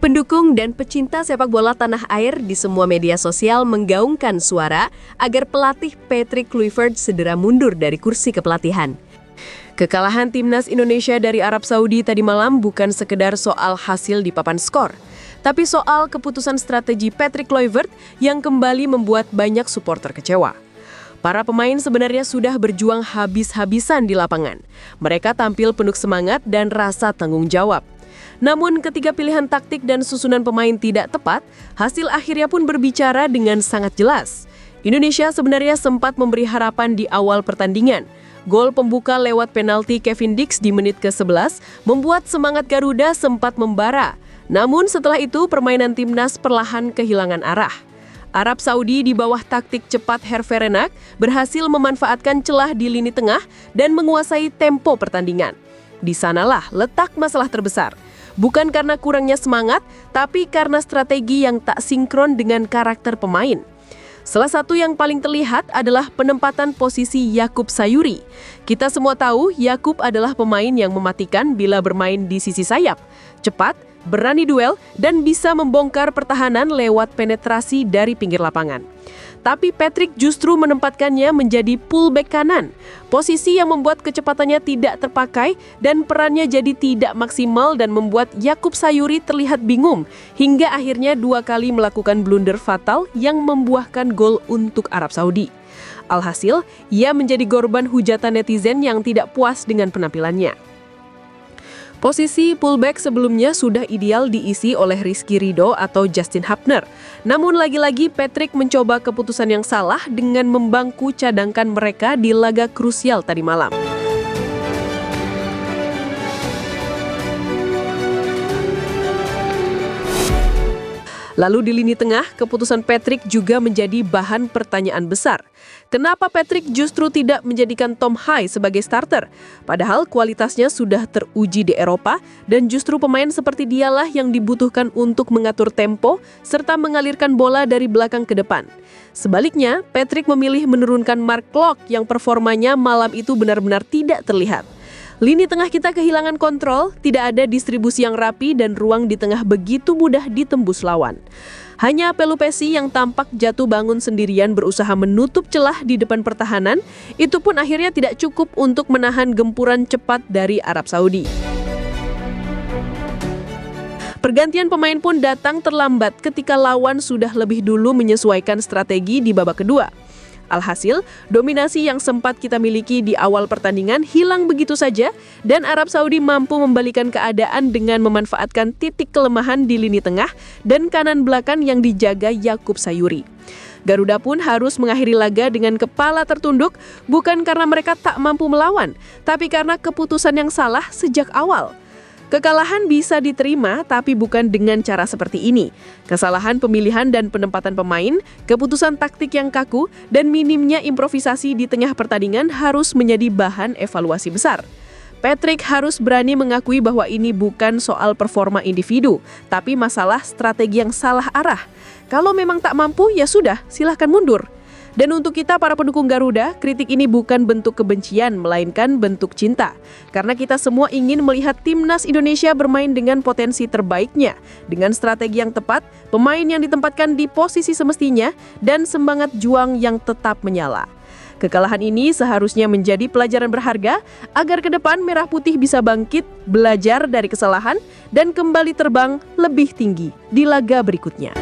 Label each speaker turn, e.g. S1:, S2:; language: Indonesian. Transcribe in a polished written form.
S1: Pendukung dan pecinta sepak bola tanah air di semua media sosial menggaungkan suara agar pelatih Patrick Kluivert segera mundur dari kursi kepelatihan. Kekalahan timnas Indonesia dari Arab Saudi tadi malam bukan sekedar soal hasil di papan skor, tapi soal keputusan strategi Patrick Kluivert yang kembali membuat banyak supporter kecewa. Para pemain sebenarnya sudah berjuang habis-habisan di lapangan. Mereka tampil penuh semangat dan rasa tanggung jawab. Namun ketika pilihan taktik dan susunan pemain tidak tepat, hasil akhirnya pun berbicara dengan sangat jelas. Indonesia sebenarnya sempat memberi harapan di awal pertandingan. Gol pembuka lewat penalti Kevin Dix di menit ke-11 membuat semangat Garuda sempat membara. Namun setelah itu permainan timnas perlahan kehilangan arah. Arab Saudi di bawah taktik cepat Hervé Renard berhasil memanfaatkan celah di lini tengah dan menguasai tempo pertandingan. Di sanalah letak masalah terbesar. Bukan karena kurangnya semangat, tapi karena strategi yang tak sinkron dengan karakter pemain. Salah satu yang paling terlihat adalah penempatan posisi Yakub Sayuri. Kita semua tahu Yakub adalah pemain yang mematikan bila bermain di sisi sayap. Cepat, berani duel, dan bisa membongkar pertahanan lewat penetrasi dari pinggir lapangan. Tapi Patrick justru menempatkannya menjadi fullback kanan, posisi yang membuat kecepatannya tidak terpakai dan perannya jadi tidak maksimal dan membuat Yakub Sayuri terlihat bingung hingga akhirnya 2 kali melakukan blunder fatal yang membuahkan gol untuk Arab Saudi. Alhasil, ia menjadi korban hujatan netizen yang tidak puas dengan penampilannya. Posisi fullback sebelumnya sudah ideal diisi oleh Rizky Ridho atau Justin Hapner. Namun lagi-lagi Patrick mencoba keputusan yang salah dengan membangku cadangkan mereka di laga krusial tadi malam. Lalu di lini tengah, keputusan Patrick juga menjadi bahan pertanyaan besar. Kenapa Patrick justru tidak menjadikan Tom Hai sebagai starter? Padahal kualitasnya sudah teruji di Eropa dan justru pemain seperti dialah yang dibutuhkan untuk mengatur tempo serta mengalirkan bola dari belakang ke depan. Sebaliknya, Patrick memilih menurunkan Mark Klok yang performanya malam itu benar-benar tidak terlihat. Lini tengah kita kehilangan kontrol, tidak ada distribusi yang rapi dan ruang di tengah begitu mudah ditembus lawan. Hanya Pelupesi yang tampak jatuh bangun sendirian berusaha menutup celah di depan pertahanan, itu pun akhirnya tidak cukup untuk menahan gempuran cepat dari Arab Saudi. Pergantian pemain pun datang terlambat ketika lawan sudah lebih dulu menyesuaikan strategi di babak kedua. Alhasil, dominasi yang sempat kita miliki di awal pertandingan hilang begitu saja dan Arab Saudi mampu membalikan keadaan dengan memanfaatkan titik kelemahan di lini tengah dan kanan belakang yang dijaga Yakub Sayuri. Garuda pun harus mengakhiri laga dengan kepala tertunduk bukan karena mereka tak mampu melawan, tapi karena keputusan yang salah sejak awal. Kekalahan bisa diterima, tapi bukan dengan cara seperti ini. Kesalahan pemilihan dan penempatan pemain, keputusan taktik yang kaku, dan minimnya improvisasi di tengah pertandingan harus menjadi bahan evaluasi besar. Patrick harus berani mengakui bahwa ini bukan soal performa individu, tapi masalah strategi yang salah arah. Kalau memang tak mampu, ya sudah, silahkan mundur. Dan untuk kita para pendukung Garuda, kritik ini bukan bentuk kebencian, melainkan bentuk cinta. Karena kita semua ingin melihat timnas Indonesia bermain dengan potensi terbaiknya, dengan strategi yang tepat, pemain yang ditempatkan di posisi semestinya, dan semangat juang yang tetap menyala. Kekalahan ini seharusnya menjadi pelajaran berharga agar ke depan Merah Putih bisa bangkit, belajar dari kesalahan, dan kembali terbang lebih tinggi di laga berikutnya.